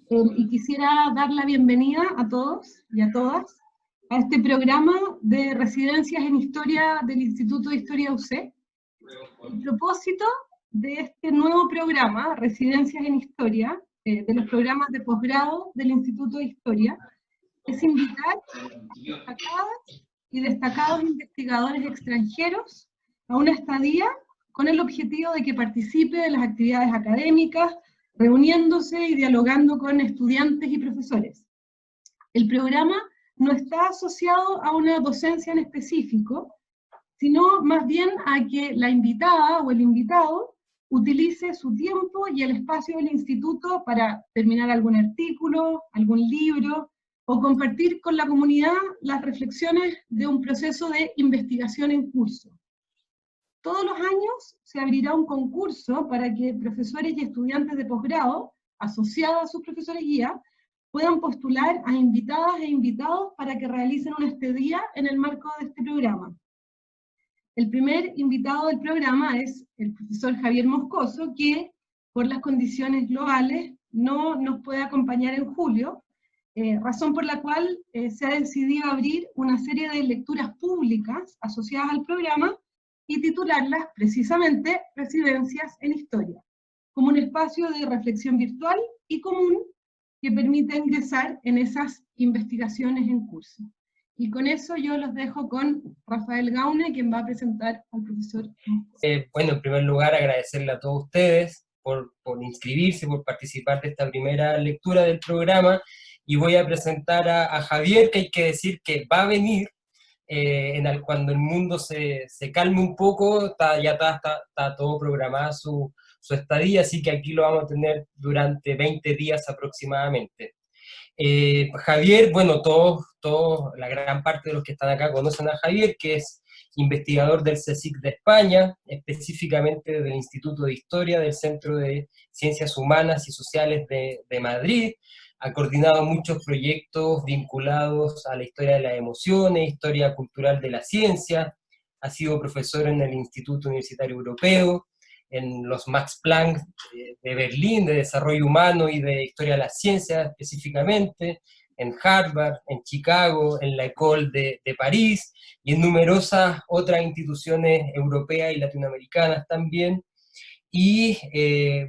y quisiera dar la bienvenida a todos y a todas a este programa de residencias en historia del Instituto de Historia UC. El propósito de este nuevo programa, Residencias en Historia, de los programas de posgrado del Instituto de Historia, es invitar a destacadas y destacados investigadores extranjeros a una estadía con el objetivo de que participe de las actividades académicas, reuniéndose y dialogando con estudiantes y profesores. El programa no está asociado a una docencia en específico, sino más bien a que la invitada o el invitado utilice su tiempo y el espacio del instituto para terminar algún artículo, algún libro, o compartir con la comunidad las reflexiones de un proceso de investigación en curso. Todos los años se abrirá un concurso para que profesores y estudiantes de posgrado, asociados a sus profesores guía, puedan postular a invitadas e invitados para que realicen una estadía en el marco de este programa. El primer invitado del programa es el profesor Javier Moscoso, que por las condiciones globales no nos puede acompañar en julio, razón por la cual se ha decidido abrir una serie de lecturas públicas asociadas al programa y titularlas precisamente Residencias en Historia, como un espacio de reflexión virtual y común que permite ingresar en esas investigaciones en curso. Y con eso yo los dejo con Rafael Gaune, quien va a presentar al profesor. Bueno, en primer lugar agradecerle a todos ustedes por inscribirse, por participar de esta primera lectura del programa, y voy a presentar a Javier, que hay que decir que va a venir cuando el mundo se calme un poco, ya está todo programado su estadía, así que aquí lo vamos a tener durante 20 días aproximadamente. Javier, bueno, la gran parte de los que están acá conocen a Javier, que es investigador del CSIC de España, específicamente del Instituto de Historia del Centro de Ciencias Humanas y Sociales de Madrid. Ha coordinado muchos proyectos vinculados a la historia de las emociones, historia cultural de la ciencia, ha sido profesor en el Instituto Universitario Europeo, en los Max Planck de Berlín, de Desarrollo Humano y de Historia de la Ciencia específicamente, en Harvard, en Chicago, en la École de París, y en numerosas otras instituciones europeas y latinoamericanas también. Y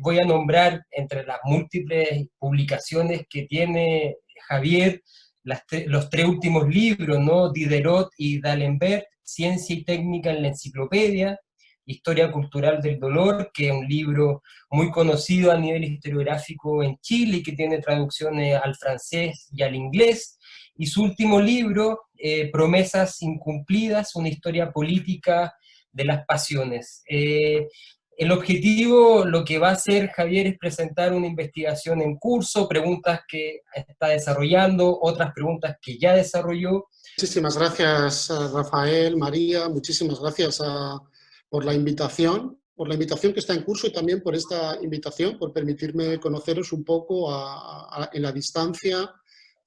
voy a nombrar entre las múltiples publicaciones que tiene Javier, los 3 últimos libros, ¿no? Diderot y D'Alembert, Ciencia y Técnica en la Enciclopedia, Historia Cultural del Dolor, que es un libro muy conocido a nivel historiográfico en Chile y que tiene traducciones al francés y al inglés, y su último libro, Promesas Incumplidas, una historia política de las pasiones. El objetivo, lo que va a hacer Javier, es presentar una investigación en curso, preguntas que está desarrollando, otras preguntas que ya desarrolló. Muchísimas gracias, Rafael, María, muchísimas gracias por la invitación que está en curso, y también por esta invitación, por permitirme conoceros un poco en la distancia.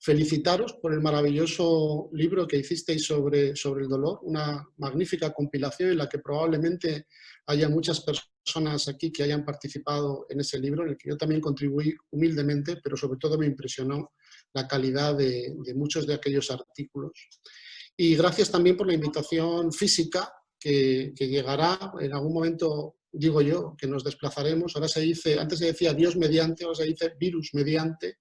Felicitaros por el maravilloso libro que hicisteis sobre el dolor, una magnífica compilación en la que probablemente haya muchas personas aquí que hayan participado en ese libro, en el que yo también contribuí humildemente, pero sobre todo me impresionó la calidad de muchos de aquellos artículos. Y gracias también por la invitación física que llegará en algún momento, digo yo, que nos desplazaremos. Ahora se dice, antes se decía Dios mediante, ahora se dice virus mediante.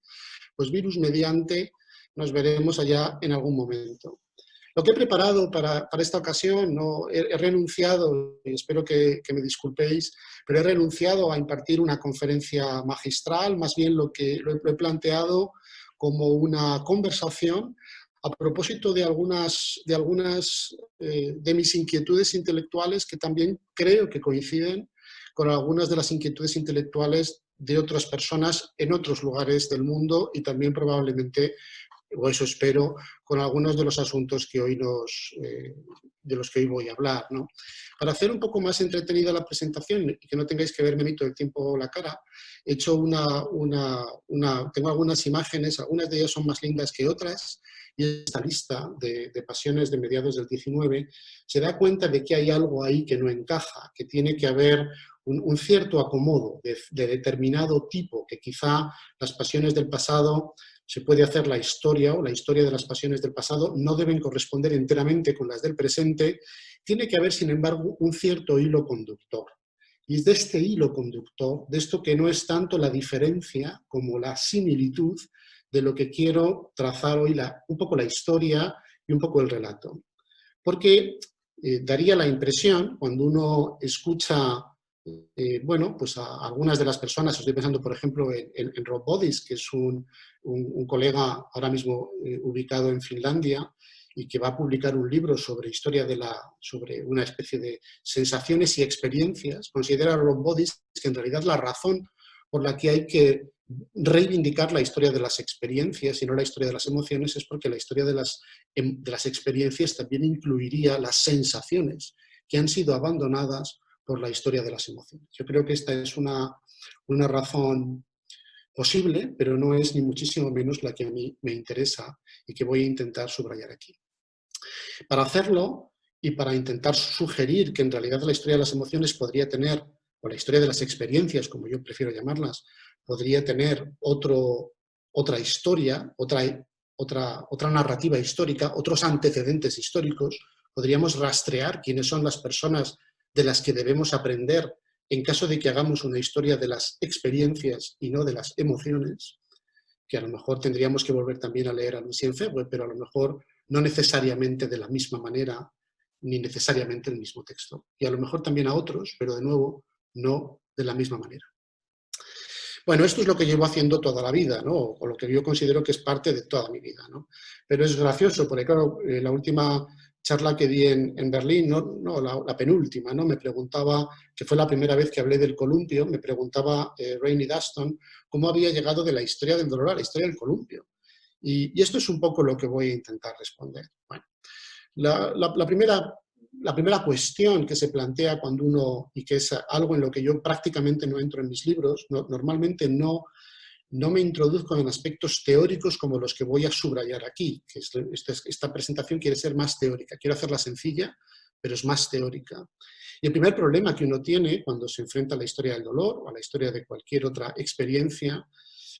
Pues virus mediante nos veremos allá en algún momento. Lo que he preparado para esta ocasión, he renunciado, y espero que me disculpéis, pero he renunciado a impartir una conferencia magistral, más bien lo he planteado como una conversación a propósito de algunas de mis inquietudes intelectuales, que también creo que coinciden con algunas de las inquietudes intelectuales de otras personas en otros lugares del mundo, y también probablemente, o eso espero, con algunos de los asuntos que hoy de los que hoy voy a hablar, ¿no? Para hacer un poco más entretenida la presentación y que no tengáis que verme todo el tiempo la cara, he hecho tengo algunas imágenes, algunas de ellas son más lindas que otras, y esta lista de pasiones de mediados del 19 se da cuenta de que hay algo ahí que no encaja, que tiene que haber un cierto acomodo de determinado tipo, que quizá las pasiones del pasado se puede hacer la historia o la historia de las pasiones del pasado, no deben corresponder enteramente con las del presente, tiene que haber, sin embargo, un cierto hilo conductor. Y es de este hilo conductor, de esto que no es tanto la diferencia como la similitud de lo que quiero trazar hoy, un poco la historia y un poco el relato. Porque daría la impresión, cuando uno escucha bueno, pues a algunas de las personas, estoy pensando por ejemplo en Rob Bodis, que es un colega ahora mismo ubicado en Finlandia y que va a publicar un libro sobre historia sobre una especie de sensaciones y experiencias. Considera Rob Bodis que en realidad la razón por la que hay que reivindicar la historia de las experiencias y no la historia de las emociones es porque la historia de las experiencias también incluiría las sensaciones que han sido abandonadas por la historia de las emociones. Yo creo que esta es una razón posible, pero no es ni muchísimo menos la que a mí me interesa y que voy a intentar subrayar aquí. Para hacerlo y para intentar sugerir que en realidad la historia de las emociones podría tener, o la historia de las experiencias, como yo prefiero llamarlas, podría tener otra historia, otra narrativa histórica, otros antecedentes históricos, podríamos rastrear quiénes son las personas de las que debemos aprender en caso de que hagamos una historia de las experiencias y no de las emociones, que a lo mejor tendríamos que volver también a leer a Lucien Febvre, pero a lo mejor no necesariamente de la misma manera, ni necesariamente el mismo texto. Y a lo mejor también a otros, pero de nuevo, no de la misma manera. Bueno, esto es lo que llevo haciendo toda la vida, ¿no? O lo que yo considero que es parte de toda mi vida, ¿no? Pero es gracioso, porque claro, la última charla que di en Berlín, la penúltima, ¿no? Me preguntaba, que fue la primera vez que hablé del columpio, me preguntaba Rainey Duston cómo había llegado de la historia del dolor a la historia del columpio. Y esto es un poco lo que voy a intentar responder. Bueno, la primera cuestión que se plantea cuando uno, y que es algo en lo que yo prácticamente no entro en mis libros, normalmente no me introduzco en aspectos teóricos como los que voy a subrayar aquí, que esta presentación quiere ser más teórica, quiero hacerla sencilla, pero es más teórica. Y el primer problema que uno tiene cuando se enfrenta a la historia del dolor o a la historia de cualquier otra experiencia,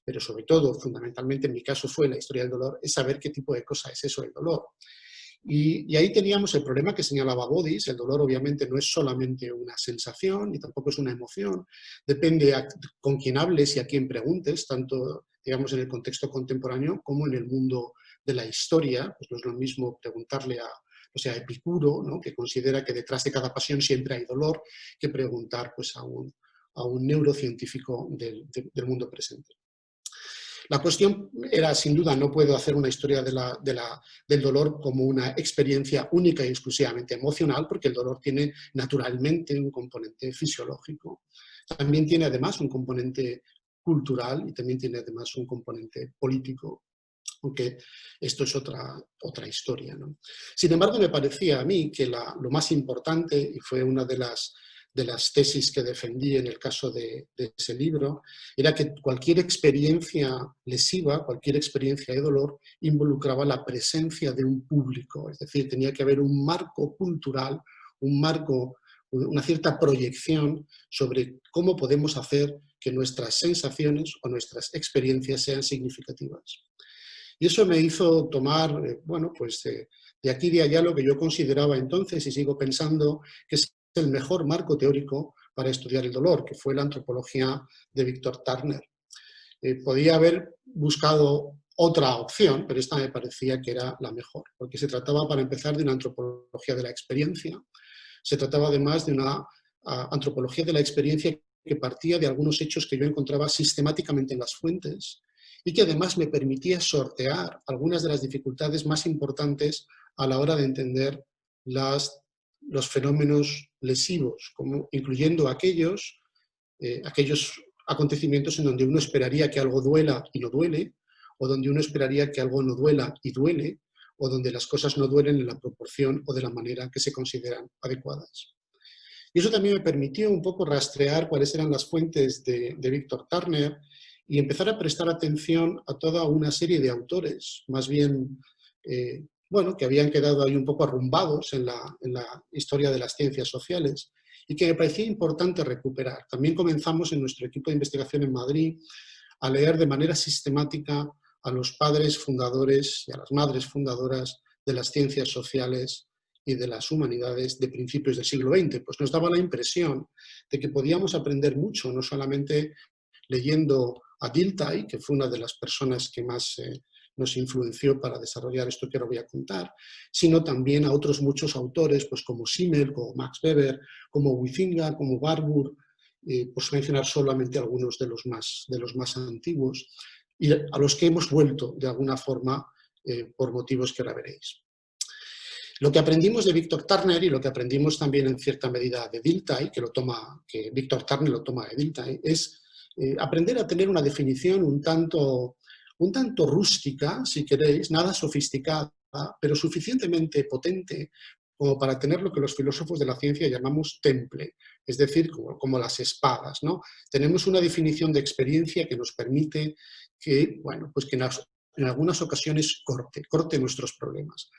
pero sobre todo, fundamentalmente en mi caso fue la historia del dolor, es saber qué tipo de cosa es eso el dolor. Y ahí teníamos el problema que señalaba Bodis, el dolor obviamente no es solamente una sensación ni tampoco es una emoción, depende con quién hables y a quién preguntes, tanto digamos en el contexto contemporáneo como en el mundo de la historia, pues no es lo mismo preguntarle a Epicuro, ¿no? Que considera que detrás de cada pasión siempre hay dolor, que preguntar pues, a un neurocientífico del mundo presente. La cuestión era, sin duda, no puedo hacer una historia del dolor como una experiencia única y exclusivamente emocional, porque el dolor tiene naturalmente un componente fisiológico. También tiene además un componente cultural y también tiene además un componente político, aunque esto es otra historia, ¿no? Sin embargo, me parecía a mí que lo más importante, y fue una de las tesis que defendí en el caso de ese libro, era que cualquier experiencia lesiva, cualquier experiencia de dolor, involucraba la presencia de un público, es decir, tenía que haber un marco cultural, una cierta proyección sobre cómo podemos hacer que nuestras sensaciones o nuestras experiencias sean significativas. Y eso me hizo tomar, bueno, pues de aquí y de allá lo que yo consideraba entonces, y sigo pensando, que es el mejor marco teórico para estudiar el dolor, que fue la antropología de Víctor Turner. Podía haber buscado otra opción, pero esta me parecía que era la mejor, porque se trataba, para empezar, de una antropología de la experiencia, se trataba además de una antropología de la experiencia que partía de algunos hechos que yo encontraba sistemáticamente en las fuentes y que además me permitía sortear algunas de las dificultades más importantes a la hora de entender los fenómenos lesivos, incluyendo aquellos acontecimientos en donde uno esperaría que algo duela y no duele, o donde uno esperaría que algo no duela y duele, o donde las cosas no duelen en la proporción o de la manera que se consideran adecuadas. Y eso también me permitió un poco rastrear cuáles eran las fuentes de Víctor Turner y empezar a prestar atención a toda una serie de autores, más bien bueno, que habían quedado ahí un poco arrumbados en la historia de las ciencias sociales y que me parecía importante recuperar. También comenzamos en nuestro equipo de investigación en Madrid a leer de manera sistemática a los padres fundadores y a las madres fundadoras de las ciencias sociales y de las humanidades de principios del siglo XX. Pues nos daba la impresión de que podíamos aprender mucho, no solamente leyendo a Dilthey, que fue una de las personas que más nos influenció para desarrollar esto que ahora voy a contar, sino también a otros muchos autores, pues como Simmel, como Max Weber, como Huizinga, como Warburg, por mencionar solamente algunos de los más antiguos, y a los que hemos vuelto de alguna forma por motivos que ahora veréis. Lo que aprendimos de Victor Turner y lo que aprendimos también en cierta medida de Dilthey, que Victor Turner lo toma de Dilthey, es aprender a tener una definición un tanto rústica, si queréis, nada sofisticada, pero suficientemente potente como para tener lo que los filósofos de la ciencia llamamos temple, es decir, como las espadas, ¿no? Tenemos una definición de experiencia que nos permite que, bueno, pues que en algunas ocasiones corte nuestros problemas.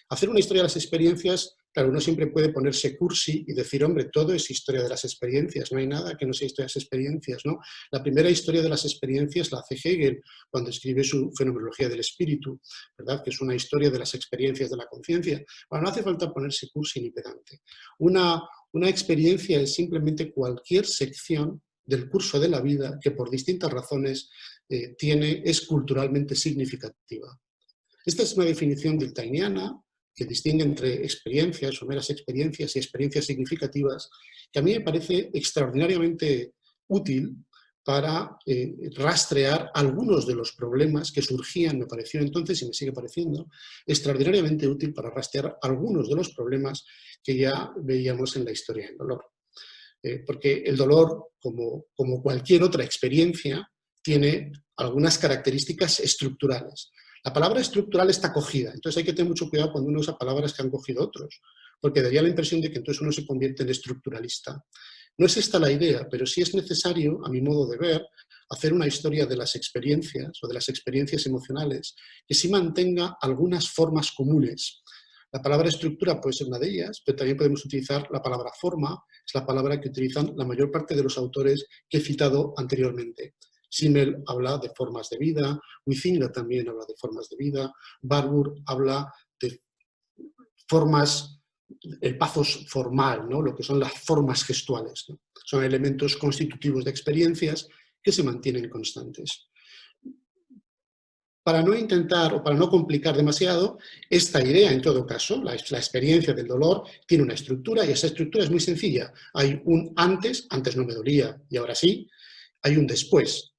Hacer una historia de las experiencias, claro, uno siempre puede ponerse cursi y decir, hombre, todo es historia de las experiencias, no hay nada que no sea historia de las experiencias, ¿no? La primera historia de las experiencias la hace Hegel cuando escribe su Fenomenología del Espíritu, ¿verdad? Que es una historia de las experiencias de la conciencia. Bueno, no hace falta ponerse cursi ni pedante. Una experiencia es simplemente cualquier sección del curso de la vida que por distintas razones es culturalmente significativa. Esta es una definición diltheyniana que distingue entre experiencias o meras experiencias y experiencias significativas, que a mí me parece extraordinariamente útil para rastrear algunos de los problemas que surgían, me pareció entonces y me sigue pareciendo, extraordinariamente útil para rastrear algunos de los problemas que ya veíamos en la historia del dolor. Porque el dolor, como cualquier otra experiencia, tiene algunas características estructurales. La palabra estructural está cogida, entonces hay que tener mucho cuidado cuando uno usa palabras que han cogido otros, porque daría la impresión de que entonces uno se convierte en estructuralista. No es esta la idea, pero sí es necesario, a mi modo de ver, hacer una historia de las experiencias o de las experiencias emocionales que sí mantenga algunas formas comunes. La palabra estructura puede ser una de ellas, pero también podemos utilizar la palabra forma, es la palabra que utilizan la mayor parte de los autores que he citado anteriormente. Simmel habla de formas de vida, Huizinga también habla de formas de vida, Warburg habla de formas, el pathos formal, ¿no? Lo que son las formas gestuales, ¿no? Son elementos constitutivos de experiencias que se mantienen constantes. Para no intentar o para no complicar demasiado, esta idea, en todo caso, la experiencia del dolor, tiene una estructura y esa estructura es muy sencilla. Hay un antes no me dolía y ahora sí, hay un después.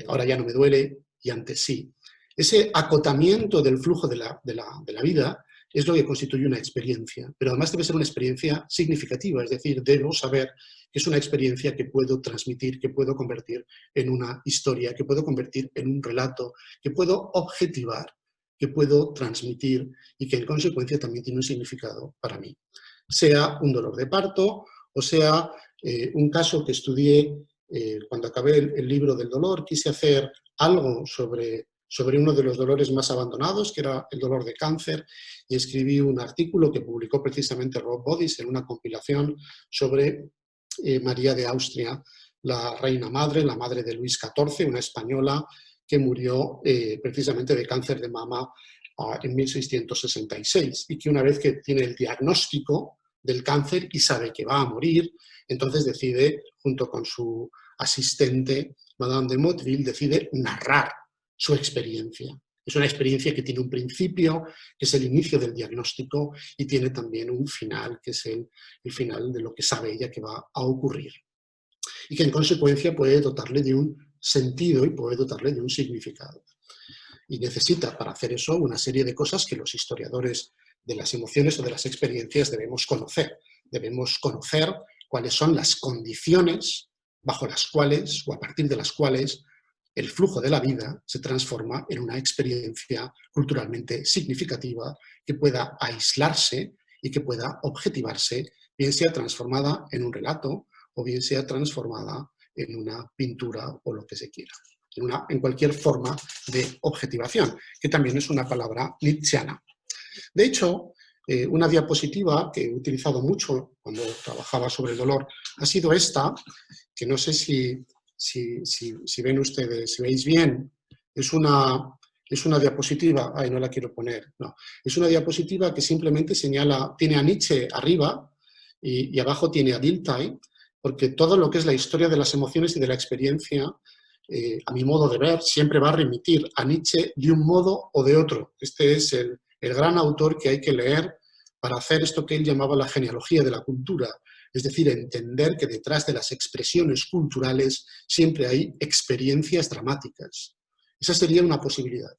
Ahora ya no me duele y antes sí. Ese acotamiento del flujo de la vida es lo que constituye una experiencia, pero además debe ser una experiencia significativa, es decir, debo saber que es una experiencia que puedo transmitir, que puedo convertir en una historia, que puedo convertir en un relato, que puedo objetivar, que puedo transmitir y que en consecuencia también tiene un significado para mí. Sea un dolor de parto o sea un caso que estudié cuando acabé el libro del dolor, quise hacer algo sobre uno de los dolores más abandonados, que era el dolor de cáncer, y escribí un artículo que publicó precisamente Rob Bodies en una compilación sobre María de Austria, la reina madre, la madre de Luis XIV, una española que murió precisamente de cáncer de mama en 1666, y que una vez que tiene el diagnóstico del cáncer y sabe que va a morir, entonces decide, junto con su asistente, Madame de Motteville, decide narrar su experiencia. Es una experiencia que tiene un principio, que es el inicio del diagnóstico, y tiene también un final, que es el final de lo que sabe ella que va a ocurrir. Y que en consecuencia puede dotarle de un sentido y puede dotarle de un significado. Y necesita para hacer eso una serie de cosas que los historiadores de las emociones o de las experiencias debemos conocer. Debemos conocer cuáles son las condiciones bajo las cuales o a partir de las cuales el flujo de la vida se transforma en una experiencia culturalmente significativa que pueda aislarse y que pueda objetivarse, bien sea transformada en un relato o bien sea transformada en una pintura o lo que se quiera, en cualquier forma de objetivación, que también es una palabra nietzscheana. De hecho, una diapositiva que he utilizado mucho cuando trabajaba sobre el dolor ha sido esta, que no sé si ven ustedes, si veis bien, es una diapositiva, no la quiero poner, no, es una diapositiva que simplemente señala, tiene a Nietzsche arriba y abajo tiene a Dilthey, porque todo lo que es la historia de las emociones y de la experiencia, a mi modo de ver, siempre va a remitir a Nietzsche de un modo o de otro. Este es el gran autor que hay que leer para hacer esto que él llamaba la genealogía de la cultura, es decir, entender que detrás de las expresiones culturales siempre hay experiencias dramáticas. Esa sería una posibilidad.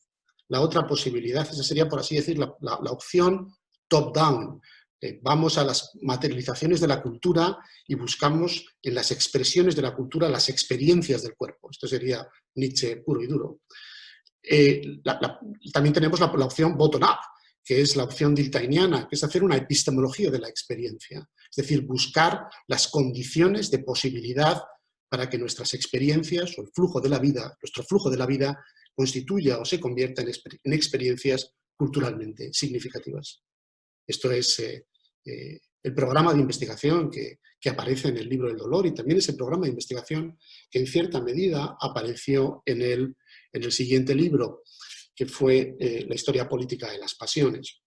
La otra posibilidad, esa sería, por así decir, la opción top-down. Vamos a las materializaciones de la cultura y buscamos en las expresiones de la cultura las experiencias del cuerpo. Esto sería Nietzsche puro y duro. También tenemos la opción bottom-up, que es la opción diltheyniana, que es hacer una epistemología de la experiencia. Es decir, buscar las condiciones de posibilidad para que nuestras experiencias o el flujo de la vida, nuestro flujo de la vida, constituya o se convierta en experiencias culturalmente significativas. Esto es el programa de investigación que aparece en el libro del dolor, y también es el programa de investigación que en cierta medida apareció en el siguiente libro, que fue la historia política de las pasiones.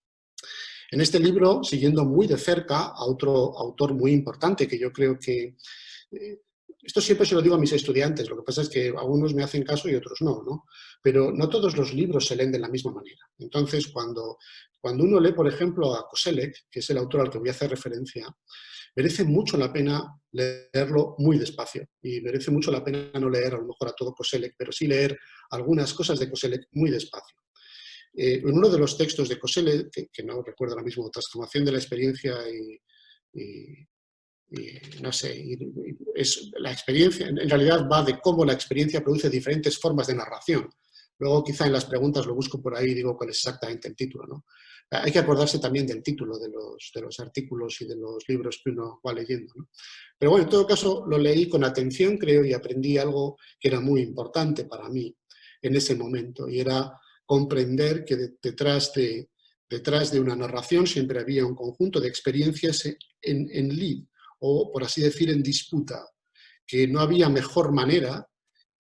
En este libro, siguiendo muy de cerca a otro autor muy importante, que yo creo que... esto siempre se lo digo a mis estudiantes, lo que pasa es que algunos me hacen caso y otros no, ¿no? Pero no todos los libros se leen de la misma manera. Entonces, cuando uno lee, por ejemplo, a Koselleck, que es el autor al que voy a hacer referencia, merece mucho la pena leerlo muy despacio, y merece mucho la pena no leer a lo mejor a todo Koselleck, pero sí leer algunas cosas de Koselleck muy despacio. En uno de los textos de Koselleck, que no recuerdo ahora mismo, Transformación de la experiencia no sé, es la experiencia, en realidad va de cómo la experiencia produce diferentes formas de narración. Luego quizá en las preguntas lo busco por ahí y digo cuál es exactamente el título, ¿no? Hay que acordarse también del título de los artículos y de los libros que uno va leyendo, ¿no? Pero bueno, en todo caso lo leí con atención, creo, y aprendí algo que era muy importante para mí en ese momento, y era comprender que detrás de una narración siempre había un conjunto de experiencias en lid, o por así decir, en disputa, que no había mejor manera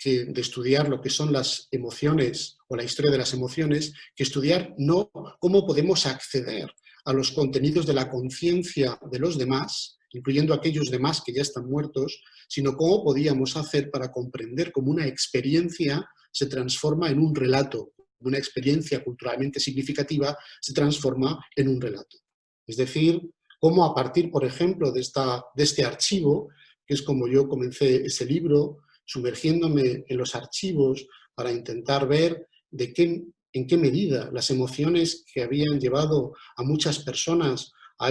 de estudiar lo que son las emociones o la historia de las emociones, que estudiar no cómo podemos acceder a los contenidos de la conciencia de los demás, incluyendo aquellos demás que ya están muertos, sino cómo podíamos hacer para comprender cómo una experiencia se transforma en un relato, una experiencia culturalmente significativa se transforma en un relato. Es decir, cómo a partir, por ejemplo, de este archivo, que es como yo comencé ese libro, sumergiéndome en los archivos para intentar ver en qué medida las emociones que habían llevado a muchas personas a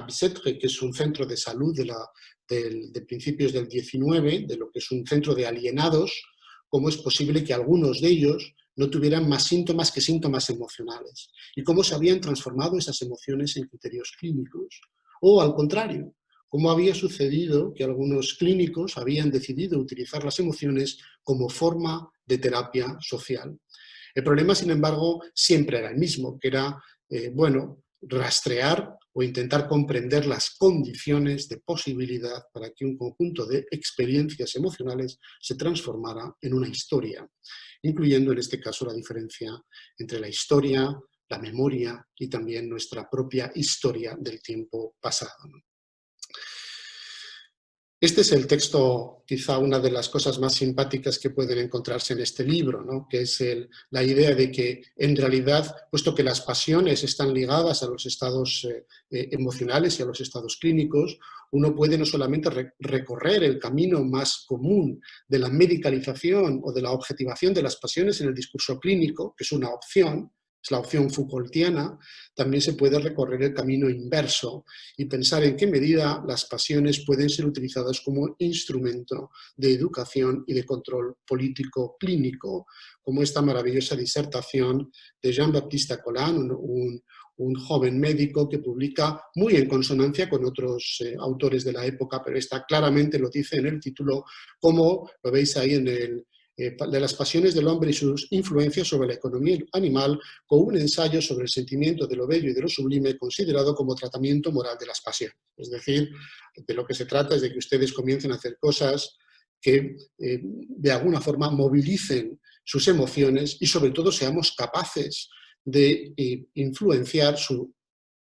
Bicêtre, que es un centro de salud de principios del 19, de lo que es un centro de alienados, cómo es posible que algunos de ellos no tuvieran más síntomas que síntomas emocionales, y cómo se habían transformado esas emociones en criterios clínicos. O al contrario, cómo había sucedido que algunos clínicos habían decidido utilizar las emociones como forma de terapia social. El problema, sin embargo, siempre era el mismo, que era, rastrear o intentar comprender las condiciones de posibilidad para que un conjunto de experiencias emocionales se transformara en una historia, incluyendo en este caso la diferencia entre la historia, la memoria y también nuestra propia historia del tiempo pasado. Este es el texto, quizá una de las cosas más simpáticas que pueden encontrarse en este libro, ¿no? Que es la idea de que, en realidad, puesto que las pasiones están ligadas a los estados emocionales y a los estados clínicos, uno puede no solamente recorrer el camino más común de la medicalización o de la objetivación de las pasiones en el discurso clínico, que es una opción, es la opción Foucaultiana, también se puede recorrer el camino inverso y pensar en qué medida las pasiones pueden ser utilizadas como instrumento de educación y de control político clínico, como esta maravillosa disertación de Jean-Baptiste Colin, un joven médico que publica muy en consonancia con otros autores de la época, pero claramente lo dice en el título, como lo veis ahí en de las pasiones del hombre y sus influencias sobre la economía animal, con un ensayo sobre el sentimiento de lo bello y de lo sublime considerado como tratamiento moral de las pasiones. Es decir, de lo que se trata es de que ustedes comiencen a hacer cosas que de alguna forma movilicen sus emociones y sobre todo seamos capaces de influenciar su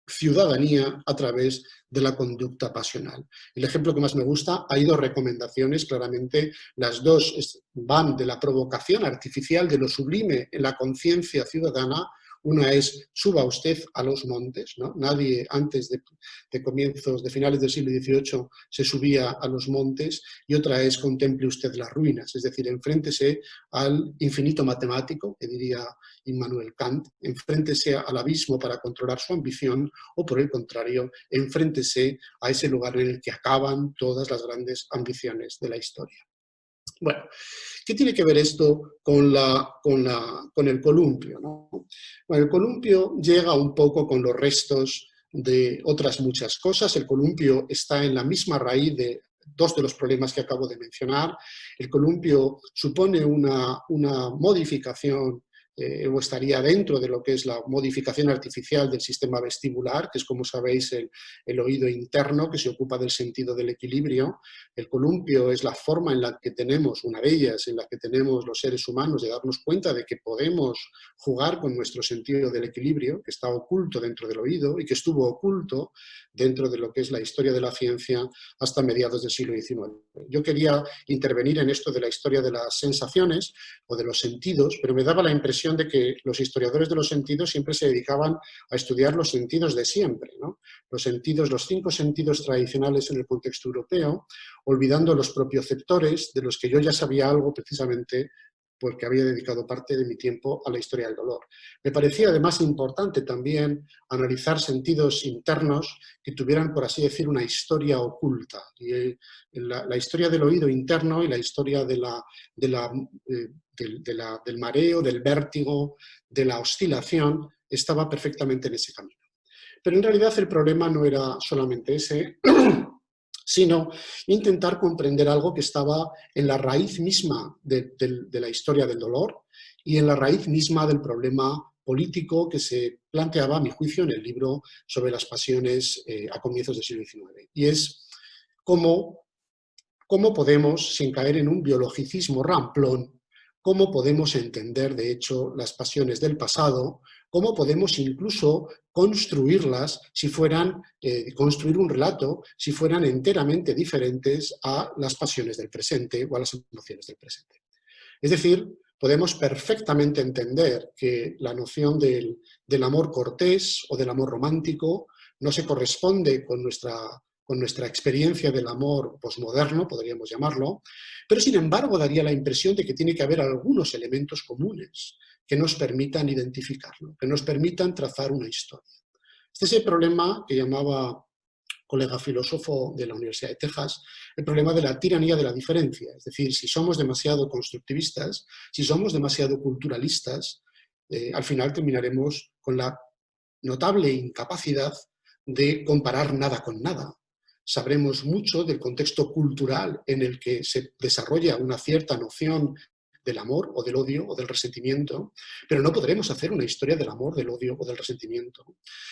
ciudadanía a través de la conducta pasional. El ejemplo que más me gusta, hay dos recomendaciones, claramente las dos van de la provocación artificial de lo sublime en la conciencia ciudadana. Una es, suba usted a los montes, ¿no? Nadie antes de comienzos, de finales del siglo XVIII se subía a los montes, y otra es, contemple usted las ruinas, es decir, enfréntese al infinito matemático, que diría Immanuel Kant, enfréntese al abismo para controlar su ambición, o por el contrario, enfréntese a ese lugar en el que acaban todas las grandes ambiciones de la historia. Bueno, ¿qué tiene que ver esto con el columpio, ¿no? Bueno, el columpio llega un poco con los restos de otras muchas cosas. El columpio está en la misma raíz de dos de los problemas que acabo de mencionar. El columpio supone una modificación o estaría dentro de lo que es la modificación artificial del sistema vestibular, que es, como sabéis, el oído interno que se ocupa del sentido del equilibrio. El columpio es la forma en la que tenemos, una de ellas, en la que tenemos los seres humanos de darnos cuenta de que podemos jugar con nuestro sentido del equilibrio, que está oculto dentro del oído y que estuvo oculto dentro de lo que es la historia de la ciencia hasta mediados del siglo XIX. Yo quería intervenir en esto de la historia de las sensaciones o de los sentidos, pero me daba la impresión de que los historiadores de los sentidos siempre se dedicaban a estudiar los sentidos de siempre, ¿no? Los sentidos, los 5 sentidos tradicionales en el contexto europeo, olvidando los propioceptores, de los que yo ya sabía algo precisamente porque había dedicado parte de mi tiempo a la historia del dolor. Me parecía además importante también analizar sentidos internos que tuvieran, por así decir, una historia oculta. Y la historia del oído interno y la historia del mareo, del vértigo, de la oscilación, estaba perfectamente en ese camino. Pero en realidad el problema no era solamente ese, sino intentar comprender algo que estaba en la raíz misma de la historia del dolor y en la raíz misma del problema político que se planteaba, a mi juicio, en el libro sobre las pasiones a comienzos del siglo XIX. Y es cómo podemos, sin caer en un biologicismo ramplón, cómo podemos entender, de hecho, las pasiones del pasado, cómo podemos incluso construirlas si fueran, construir un relato si fueran enteramente diferentes a las pasiones del presente o a las emociones del presente. Es decir, podemos perfectamente entender que la noción del amor cortés o del amor romántico no se corresponde con nuestra experiencia del amor posmoderno, podríamos llamarlo, pero sin embargo daría la impresión de que tiene que haber algunos elementos comunes que nos permitan identificarlo, que nos permitan trazar una historia. Este es el problema que llamaba colega filósofo de la Universidad de Texas, el problema de la tiranía de la diferencia. Es decir, si somos demasiado constructivistas, si somos demasiado culturalistas, al final terminaremos con la notable incapacidad de comparar nada con nada. Sabremos mucho del contexto cultural en el que se desarrolla una cierta noción del amor o del odio o del resentimiento, pero no podremos hacer una historia del amor, del odio o del resentimiento.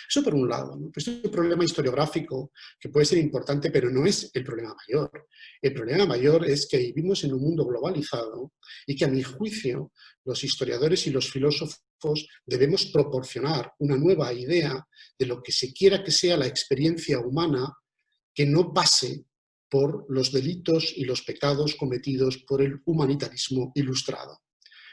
Eso por un lado, ¿no? Este es un problema historiográfico que puede ser importante, pero no es el problema mayor. El problema mayor es que vivimos en un mundo globalizado y que, a mi juicio, los historiadores y los filósofos debemos proporcionar una nueva idea de lo que se quiera que sea la experiencia humana que no pase por los delitos y los pecados cometidos por el humanitarismo ilustrado.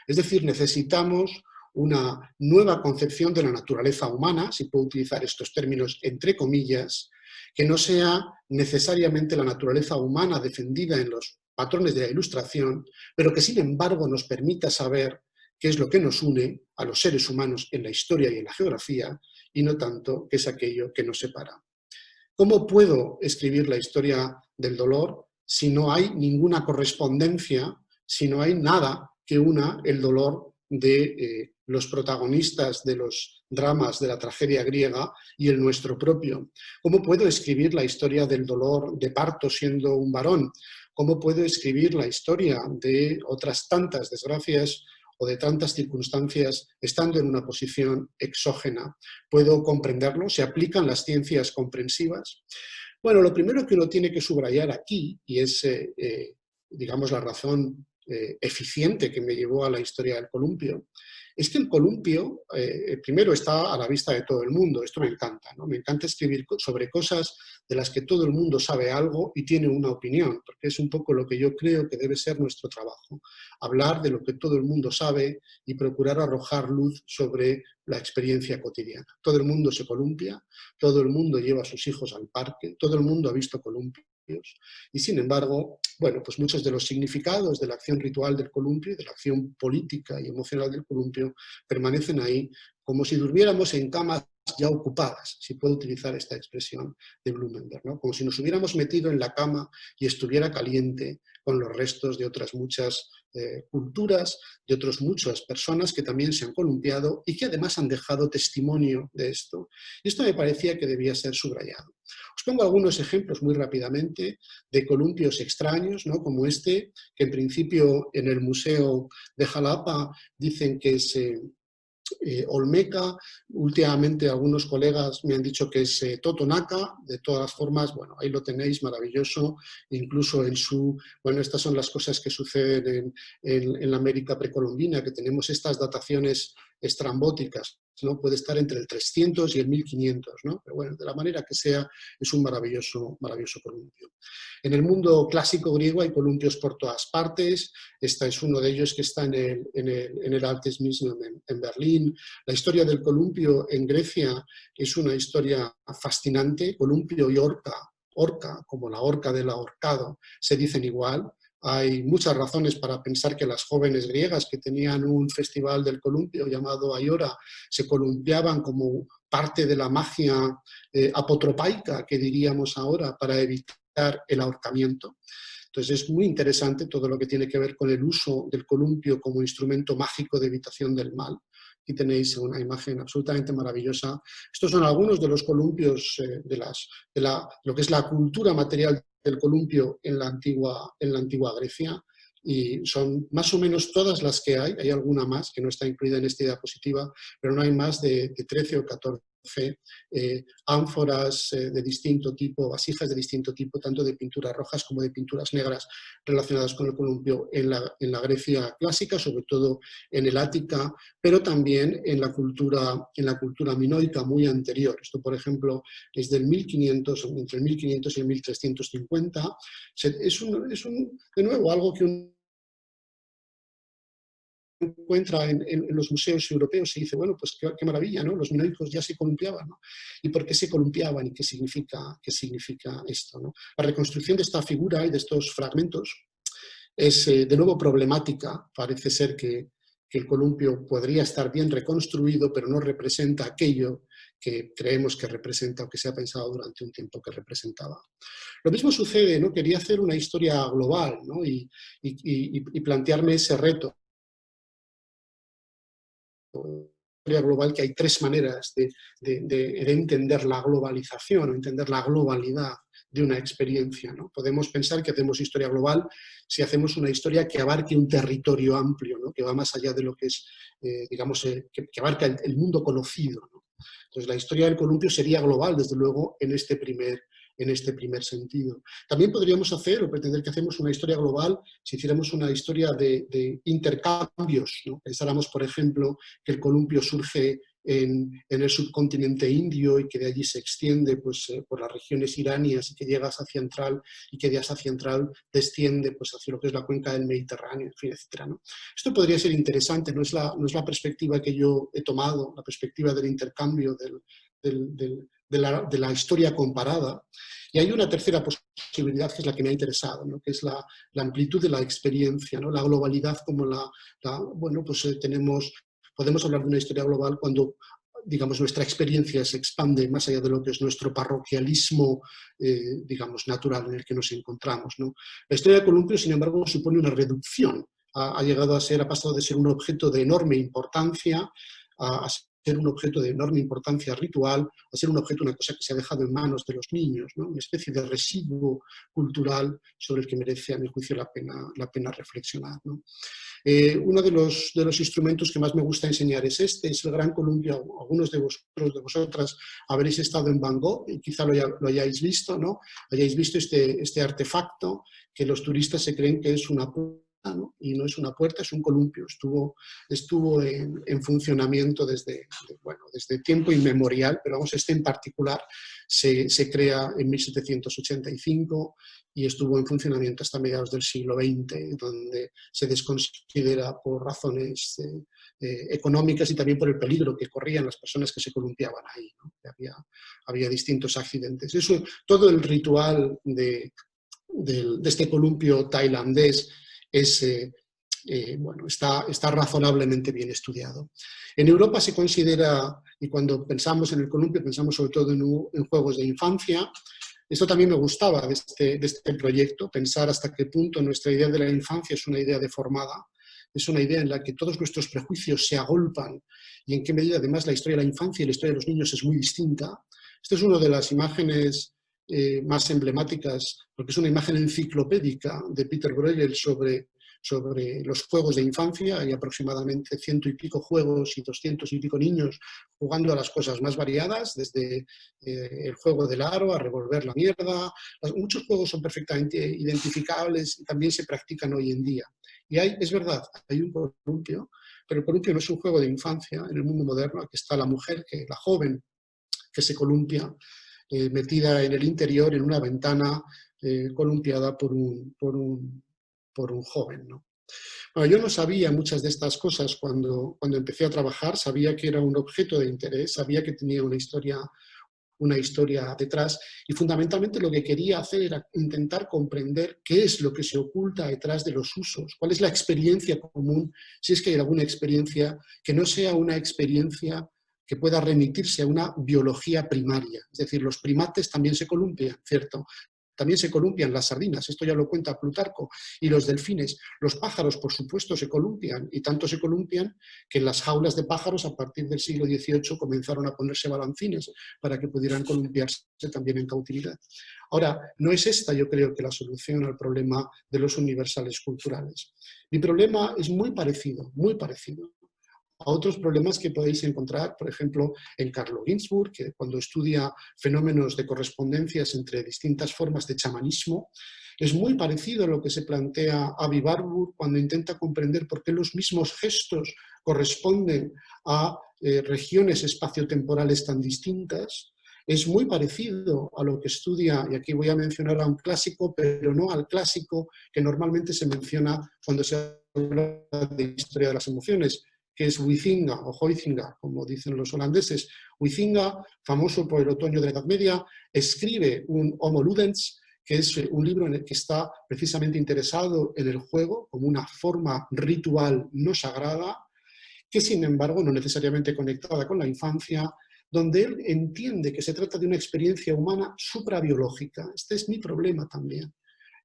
Es decir, necesitamos una nueva concepción de la naturaleza humana, si puedo utilizar estos términos entre comillas, que no sea necesariamente la naturaleza humana defendida en los patrones de la Ilustración, pero que sin embargo nos permita saber qué es lo que nos une a los seres humanos en la historia y en la geografía, y no tanto qué es aquello que nos separa. ¿Cómo puedo escribir la historia del dolor si no hay ninguna correspondencia, si no hay nada que una el dolor de los protagonistas de los dramas de la tragedia griega y el nuestro propio? ¿Cómo puedo escribir la historia del dolor de parto siendo un varón ¿cómo puedo escribir la historia de otras tantas desgracias o de tantas circunstancias estando en una posición exógena? ¿Puedo comprenderlo? ¿Se aplican las ciencias comprensivas? Bueno, lo primero que uno tiene que subrayar aquí, y es, digamos, la razón eficiente que me llevó a la historia del columpio, es que el columpio, primero, está a la vista de todo el mundo. Esto me encanta, ¿no? Me encanta escribir sobre cosas de las que todo el mundo sabe algo y tiene una opinión, porque es un poco lo que yo creo que debe ser nuestro trabajo. Hablar de lo que todo el mundo sabe y procurar arrojar luz sobre la experiencia cotidiana. Todo el mundo se columpia, todo el mundo lleva a sus hijos al parque, todo el mundo ha visto columpios. Y sin embargo, bueno, pues muchos de los significados de la acción ritual del columpio y de la acción política y emocional del columpio permanecen ahí como si durmiéramos en camas ya ocupadas, si puedo utilizar esta expresión de Blumenberg, ¿no? Como si nos hubiéramos metido en la cama y estuviera caliente con los restos de otras muchas culturas, de otras muchas personas que también se han columpiado y que además han dejado testimonio de esto. Y esto me parecía que debía ser subrayado. Os pongo algunos ejemplos muy rápidamente de columpios extraños, ¿no? Como este, que en principio en el Museo de Jalapa dicen que es Olmeca. Últimamente algunos colegas me han dicho que es Totonaca. De todas formas, bueno, ahí lo tenéis, maravilloso, incluso en su, bueno, estas son las cosas que suceden en la América precolombina, que tenemos estas dataciones estrambóticas, ¿no? Puede estar entre el 300 y el 1500, ¿no? Pero bueno, de la manera que sea, es un maravilloso, maravilloso columpio. En el mundo clásico griego hay columpios por todas partes. Este es uno de ellos que está en el Altes Museum en Berlín. La historia del columpio en Grecia es una historia fascinante. Columpio y orca, como la orca del ahorcado, se dicen igual. Hay muchas razones para pensar que las jóvenes griegas que tenían un festival del columpio llamado Aiora se columpiaban como parte de la magia apotropaica, que diríamos ahora, para evitar el ahorcamiento. Entonces es muy interesante todo lo que tiene que ver con el uso del columpio como instrumento mágico de evitación del mal. Aquí tenéis una imagen absolutamente maravillosa. Estos son algunos de los columpios de lo que es la cultura material del columpio en la antigua Grecia, y son más o menos todas las que hay alguna más que no está incluida en esta diapositiva, pero no hay más de 13 o 14 ánforas de distinto tipo, vasijas de distinto tipo, tanto de pinturas rojas como de pinturas negras relacionadas con el columpio en la Grecia clásica, sobre todo en el Ática, pero también en la cultura minoica muy anterior. Esto, por ejemplo, es del 1500, entre el 1500 y el 1350. Es de nuevo algo que un encuentra en los museos europeos y dice, bueno, pues qué maravilla, ¿no? Los minoicos ya se columpiaban, ¿no? ¿Y por qué se columpiaban y qué significa esto, ¿no? La reconstrucción de esta figura y de estos fragmentos es de nuevo problemática. Parece ser que el columpio podría estar bien reconstruido, pero no representa aquello que creemos que representa o que se ha pensado durante un tiempo que representaba. Lo mismo sucede, ¿no? Quería hacer una historia global, ¿no? y plantearme ese reto global, que hay tres maneras de entender la globalización o entender la globalidad de una experiencia, ¿no? Podemos pensar que hacemos historia global si hacemos una historia que abarque un territorio amplio, ¿no? Que va más allá de lo que es, digamos, que abarca el mundo conocido, ¿no? Entonces la historia del columpio sería global, desde luego, en este primer sentido. También podríamos hacer o pretender que hacemos una historia global si hiciéramos una historia de intercambios, ¿no? Pensáramos, por ejemplo, que el columpio surge en el subcontinente indio y que de allí se extiende pues, por las regiones iranías y que llega a Asia Central y que de Asia Central desciende pues, hacia lo que es la cuenca del Mediterráneo, en fin, etc., ¿no? Esto podría ser interesante, no es la perspectiva que yo he tomado, la perspectiva del intercambio, de la historia comparada. Y hay una tercera posibilidad que es la que me ha interesado, ¿no? Que es la amplitud de la experiencia, ¿no? La globalidad como bueno, pues podemos hablar de una historia global cuando, digamos, nuestra experiencia se expande más allá de lo que es nuestro parroquialismo, digamos, natural en el que nos encontramos, ¿no? La historia del columpio, sin embargo, supone una reducción. Ha pasado de ser un objeto de enorme importancia a ser un objeto de enorme importancia ritual, a ser un objeto, una cosa que se ha dejado en manos de los niños, ¿no? Una especie de residuo cultural sobre el que merece, a mi juicio, la pena reflexionar, ¿no? Uno de los instrumentos que más me gusta enseñar es este, es el Gran Columpio. Algunos de vosotros, de vosotras, habréis estado en Van Gogh y quizá lo hayáis visto, ¿no? Hayáis visto este artefacto que los turistas se creen que es una puerta, ¿no? Y no es una puerta, es un columpio. Estuvo en funcionamiento desde tiempo inmemorial, pero vamos, este en particular se crea en 1785 y estuvo en funcionamiento hasta mediados del siglo XX, donde se desconsidera por razones económicas y también por el peligro que corrían las personas que se columpiaban ahí, ¿no? Había distintos accidentes. Eso, todo el ritual de este columpio tailandés está razonablemente bien estudiado. En Europa se considera, y cuando pensamos en el columpio, pensamos sobre todo en juegos de infancia. Esto también me gustaba de este proyecto, pensar hasta qué punto nuestra idea de la infancia es una idea deformada, es una idea en la que todos nuestros prejuicios se agolpan y en qué medida además la historia de la infancia y la historia de los niños es muy distinta. Esta es una de las imágenes más emblemáticas, porque es una imagen enciclopédica de Peter Bruegel sobre los juegos de infancia. Hay aproximadamente 100 y pico juegos y 200 y pico niños jugando a las cosas más variadas, desde el juego del aro a revolver la mierda. Muchos juegos son perfectamente identificables y también se practican hoy en día. Y es verdad, hay un columpio, pero el columpio no es un juego de infancia en el mundo moderno. Aquí está la mujer, la joven que se columpia, metida en el interior, en una ventana, columpiada por un joven, ¿no? Bueno, yo no sabía muchas de estas cosas cuando empecé a trabajar. Sabía que era un objeto de interés, sabía que tenía una historia detrás, y fundamentalmente lo que quería hacer era intentar comprender qué es lo que se oculta detrás de los usos, cuál es la experiencia común, si es que hay alguna experiencia que no sea una experiencia que pueda remitirse a una biología primaria. Es decir, los primates también se columpian, ¿cierto? También se columpian las sardinas, esto ya lo cuenta Plutarco, y los delfines. Los pájaros, por supuesto, se columpian, y tanto se columpian que en las jaulas de pájaros a partir del siglo XVIII comenzaron a ponerse balancines para que pudieran columpiarse también en cautividad. Ahora, no es esta, yo creo, que la solución al problema de los universales culturales. Mi problema es muy parecido a otros problemas que podéis encontrar, por ejemplo, en Carlo Ginzburg, que cuando estudia fenómenos de correspondencias entre distintas formas de chamanismo, es muy parecido a lo que se plantea Avi Warburg cuando intenta comprender por qué los mismos gestos corresponden a regiones espaciotemporales tan distintas. Es muy parecido a lo que estudia, y aquí voy a mencionar a un clásico, pero no al clásico que normalmente se menciona cuando se habla de historia de las emociones, que es Huizinga o Huizinga, como dicen los holandeses. Huizinga, famoso por el otoño de la Edad Media, escribe un Homo Ludens, que es un libro en el que está precisamente interesado en el juego como una forma ritual no sagrada, que sin embargo no necesariamente conectada con la infancia, donde él entiende que se trata de una experiencia humana suprabiológica. Este es mi problema también.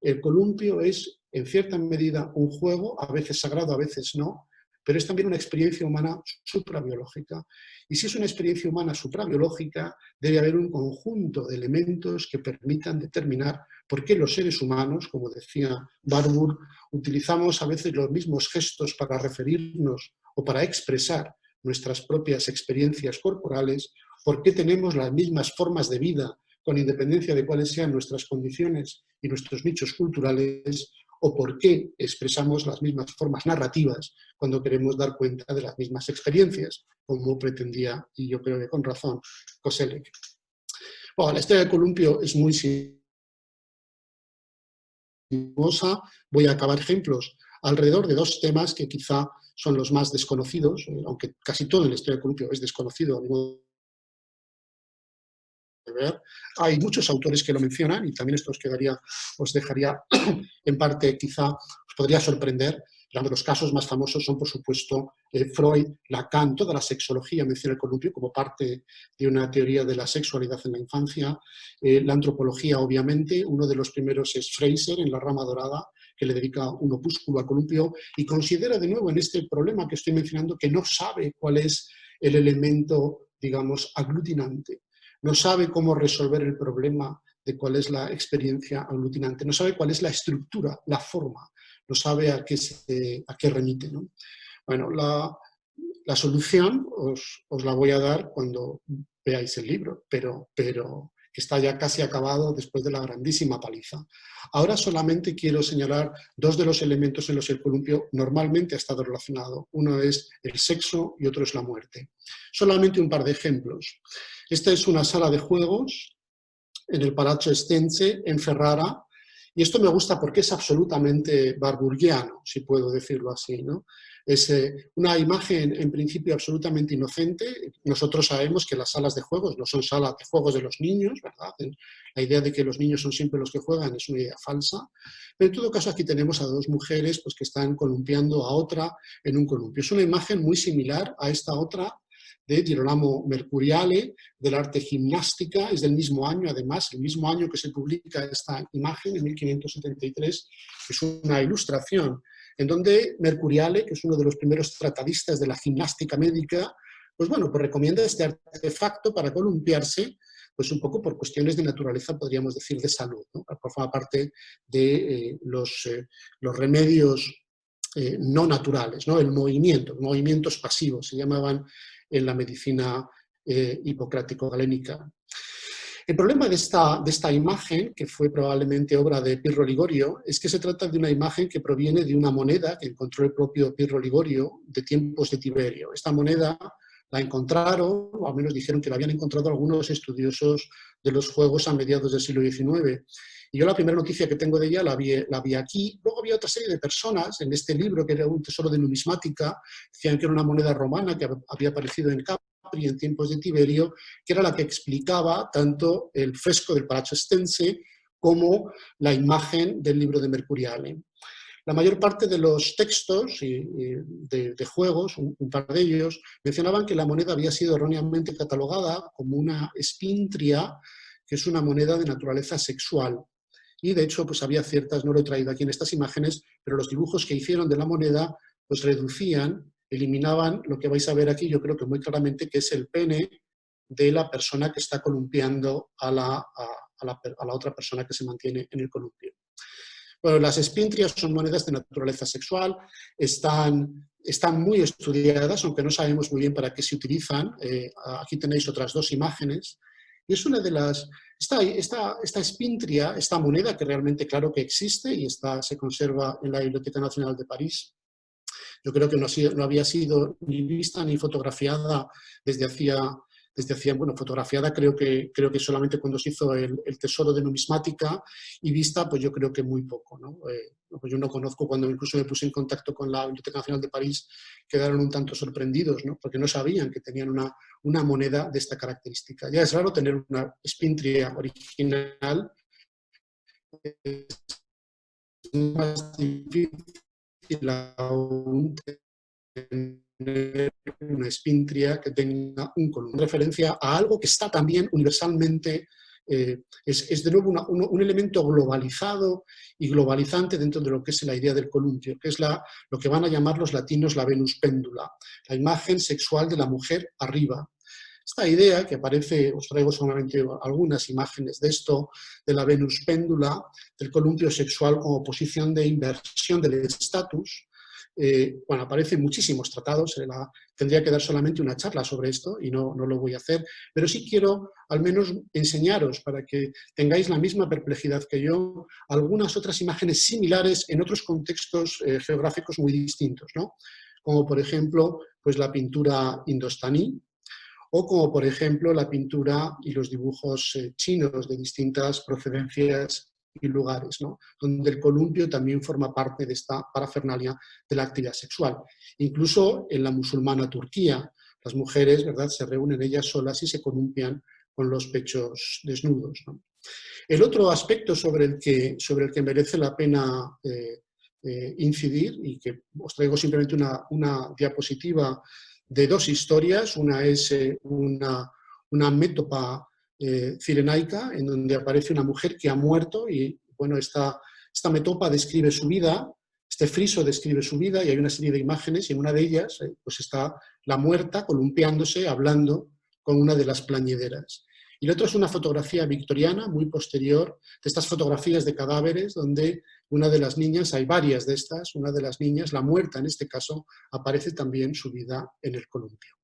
El columpio es, en cierta medida, un juego, a veces sagrado, a veces no, pero es también una experiencia humana suprabiológica. Y si es una experiencia humana suprabiológica, debe haber un conjunto de elementos que permitan determinar por qué los seres humanos, como decía Warburg, utilizamos a veces los mismos gestos para referirnos o para expresar nuestras propias experiencias corporales, por qué tenemos las mismas formas de vida, con independencia de cuáles sean nuestras condiciones y nuestros nichos culturales, o por qué expresamos las mismas formas narrativas cuando queremos dar cuenta de las mismas experiencias, como pretendía, y yo creo que con razón, Koselleck. Bueno, la historia del columpio es muy sinuosa. Voy a acabar ejemplos alrededor de dos temas que quizá son los más desconocidos, aunque casi todo en la historia del columpio es desconocido a mi modo de ver. Hay muchos autores que lo mencionan y también esto os dejaría en parte, quizá os podría sorprender. Los casos más famosos son, por supuesto, Freud, Lacan, toda la sexología menciona el columpio como parte de una teoría de la sexualidad en la infancia. La antropología, obviamente, uno de los primeros es Fraser, en La rama dorada, que le dedica un opúsculo al columpio y considera de nuevo en este problema que estoy mencionando que no sabe cuál es el elemento, digamos, aglutinante. No sabe cómo resolver el problema de cuál es la experiencia aglutinante. No sabe cuál es la estructura, la forma. No sabe a qué remite, ¿no? Bueno, la solución os la voy a dar cuando veáis el libro, pero que está ya casi acabado después de la grandísima paliza. Ahora solamente quiero señalar dos de los elementos en los que el columpio normalmente ha estado relacionado. Uno es el sexo y otro es la muerte. Solamente un par de ejemplos. Esta es una sala de juegos en el Palazzo Estense, en Ferrara, y esto me gusta porque es absolutamente barburguiano, si puedo decirlo así, ¿no? Es una imagen en principio absolutamente inocente. Nosotros sabemos que las salas de juegos no son salas de juegos de los niños, ¿verdad? La idea de que los niños son siempre los que juegan es una idea falsa. Pero en todo caso aquí tenemos a dos mujeres pues, que están columpiando a otra en un columpio. Es una imagen muy similar a esta otra de Girolamo Mercuriale, del arte gimnástica, es del mismo año, además, el mismo año que se publica esta imagen, en 1573, es una ilustración en donde Mercuriale, que es uno de los primeros tratadistas de la gimnástica médica, pues bueno, pues recomienda este artefacto para columpiarse, pues un poco por cuestiones de naturaleza, podríamos decir, de salud, ¿no? Forma parte de los remedios no naturales, ¿no? El movimiento, movimientos pasivos, se llamaban en la medicina hipocrático-galénica. El problema de esta imagen, que fue probablemente obra de Pirro Ligorio, es que se trata de una imagen que proviene de una moneda que encontró el propio Pirro Ligorio de tiempos de Tiberio. Esta moneda la encontraron, o al menos dijeron que la habían encontrado algunos estudiosos de los juegos a mediados del siglo XIX. Y yo la primera noticia que tengo de ella la vi aquí. Luego había otra serie de personas en este libro, que era un tesoro de numismática, decían que era una moneda romana que había aparecido en Capri en tiempos de Tiberio, que era la que explicaba tanto el fresco del Palazzo Estense como la imagen del libro de Mercuriale. La mayor parte de los textos de juegos, un par de ellos, mencionaban que la moneda había sido erróneamente catalogada como una espintria, que es una moneda de naturaleza sexual. Y de hecho, pues había ciertas, no lo he traído aquí en estas imágenes, pero los dibujos que hicieron de la moneda, pues reducían, eliminaban lo que vais a ver aquí, yo creo que muy claramente, que es el pene de la persona que está columpiando a la otra persona que se mantiene en el columpio. Bueno, las espintrias son monedas de naturaleza sexual, están muy estudiadas, aunque no sabemos muy bien para qué se utilizan. Aquí tenéis otras dos imágenes. Y es una de las... Esta espintria, esta moneda, que realmente claro que existe y se conserva en la Biblioteca Nacional de París, yo creo que no había sido ni vista ni fotografiada desde hacía, bueno, fotografiada creo que solamente cuando se hizo el tesoro de numismática, y vista pues yo creo que muy poco, ¿no? Pues yo no conozco, cuando incluso me puse en contacto con la Biblioteca Nacional de París, quedaron un tanto sorprendidos, ¿no? Porque no sabían que tenían una moneda de esta característica. Ya es raro tener una espintria original, es más difícil aún tener una espintria que tenga un columpio. En referencia a algo que está también universalmente, es de nuevo un elemento globalizado y globalizante dentro de lo que es la idea del columpio, que es lo que van a llamar los latinos la Venus péndula, la imagen sexual de la mujer arriba. Esta idea que aparece, os traigo solamente algunas imágenes de esto, de la Venus péndula, del columpio sexual como posición de inversión del estatus. Bueno, aparece en muchísimos tratados, tendría que dar solamente una charla sobre esto y no lo voy a hacer, pero sí quiero al menos enseñaros, para que tengáis la misma perplejidad que yo, algunas otras imágenes similares en otros contextos geográficos muy distintos, ¿no? Como por ejemplo pues la pintura indostaní, o como por ejemplo la pintura y los dibujos chinos de distintas procedencias y lugares, ¿no? Donde el columpio también forma parte de esta parafernalia de la actividad sexual. Incluso en la musulmana Turquía, las mujeres, ¿verdad?, se reúnen ellas solas y se columpian con los pechos desnudos, ¿no? El otro aspecto sobre el que merece la pena incidir, y que os traigo simplemente una diapositiva de dos historias. Una es una métopa cirenaica, en donde aparece una mujer que ha muerto y, bueno, esta métopa describe su vida, Este friso describe su vida y hay una serie de imágenes y en una de ellas pues está la muerta columpiándose, hablando con una de las plañideras. Y la otra es una fotografía victoriana muy posterior, de estas fotografías de cadáveres donde una de las niñas, hay varias de estas, una de las niñas, la muerta en este caso, aparece también subida en el columpio.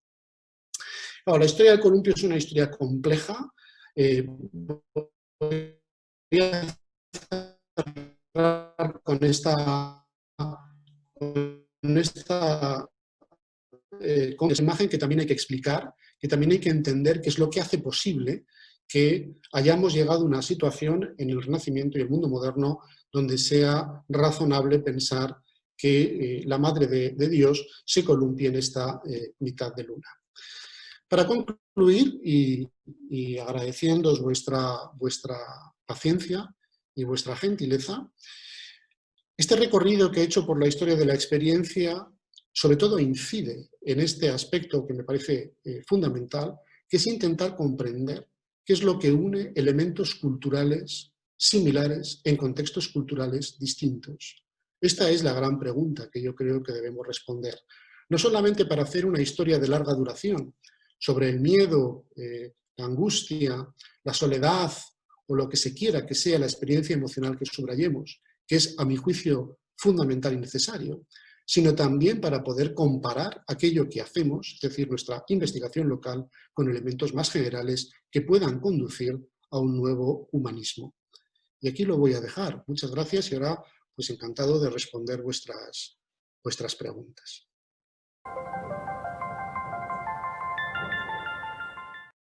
Ahora, la historia del columpio es una historia compleja. Voy a con esta imagen que también hay que explicar, que también hay que entender qué es lo que hace posible que hayamos llegado a una situación en el Renacimiento y el mundo moderno donde sea razonable pensar que la Madre de Dios se columpie en esta mitad de luna. Para concluir, y agradeciéndoos vuestra paciencia y vuestra gentileza, este recorrido que he hecho por la historia de la experiencia sobre todo incide en este aspecto que me parece fundamental, que es intentar comprender qué es lo que une elementos culturales similares en contextos culturales distintos. Esta es la gran pregunta que yo creo que debemos responder. No solamente para hacer una historia de larga duración sobre el miedo, la angustia, la soledad o lo que se quiera que sea la experiencia emocional que subrayemos, que es, a mi juicio, fundamental y necesario, sino también para poder comparar aquello que hacemos, es decir, nuestra investigación local, con elementos más generales que puedan conducir a un nuevo humanismo. Y aquí lo voy a dejar. Muchas gracias y ahora, pues encantado de responder vuestras preguntas.